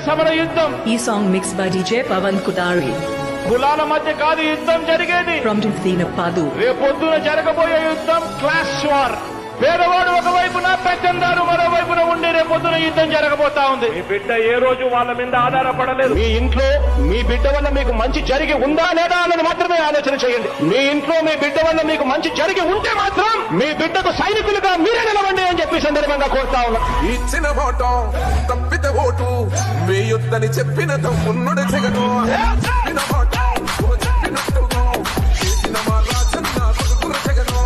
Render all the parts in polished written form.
సమర యుద్ధం. ఈ song mix by DJ Pavan Kudari. కులాల మధ్య కాదు యుద్ధం జరిగేది. Prompting Thina Padu. రేపొద్దున జరగబోయే యుద్ధం క్లాష్ వార్. పేదవాడు ఒకవైపున, పెద్దందారు మరోవైపున ఉండి రేపొద్దున యుద్ధం జరగబోతా ఉంది. మీ బిడ్డ ఏ రోజు వాళ్ళ మీద ఆధారపడలేదు. మీ ఇంట్లో మీ బిడ్డ వల్ల మీకు మంచి జరిగి ఉందా లేదా అన్నది మాత్రమే ఆలోచన చేయండి. మీ ఇంట్లో మీ బిడ్డ వల్ల మీకు మంచి జరిగి ఉంటే మాత్రం మీ బిడ్డకు సైనికులుగా మీరే నిలవండి అని చెప్పి సందర్భంగా కోరుతా ఉన్నా. ఇచ్చిన ఓటం తప్పితే ఓటు వేయొద్దని చెప్పిన తమ్ముడు జగను చెప్పిన ఓటం చెప్పినట్టుగా చేసిన మా రాజన్న కొడుకుల జగను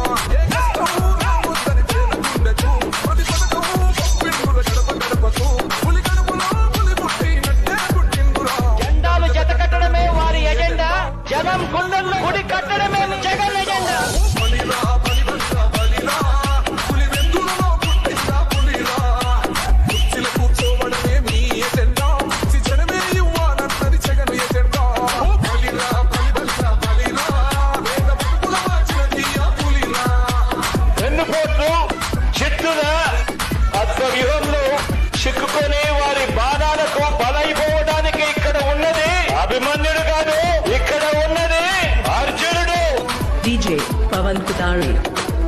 రావద్దని తేలకుండకు ప్రతి పథకం పంపిండుర గడప గడపకు పులి గడపలో పులి పుట్టినట్టే పుట్టిండురా. జెండాలు జత కట్టడమే వారి ఎజెండా. జనం గుండెల్లో గుడి కట్టడమే జగన్ ఎజెండా. బలిరా బలిరా బలిరా పులి వెందులో పుట్టిన పులిరా కుర్చీల కూర్చోవడమే మీ ఎజెండా జనమే ఇవ్వాలన్నది జగన్ ఎజెండా. బలిరా బలిరా బలిరా వేద బతుకుల మార్చినది ఆ పులిరా. వెన్నుపోట్లు చిట్టున అద్భుత వ్యూహంలో చిక్కుకొని వారి బాణాలకు బలైపోవడానికి ఇక్కడ ఉన్నది అభిమన్యుడు కాదు, ఇక్కడ ఉన్నది అర్జునుడు. DJ పవన్ కుదారి.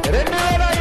2000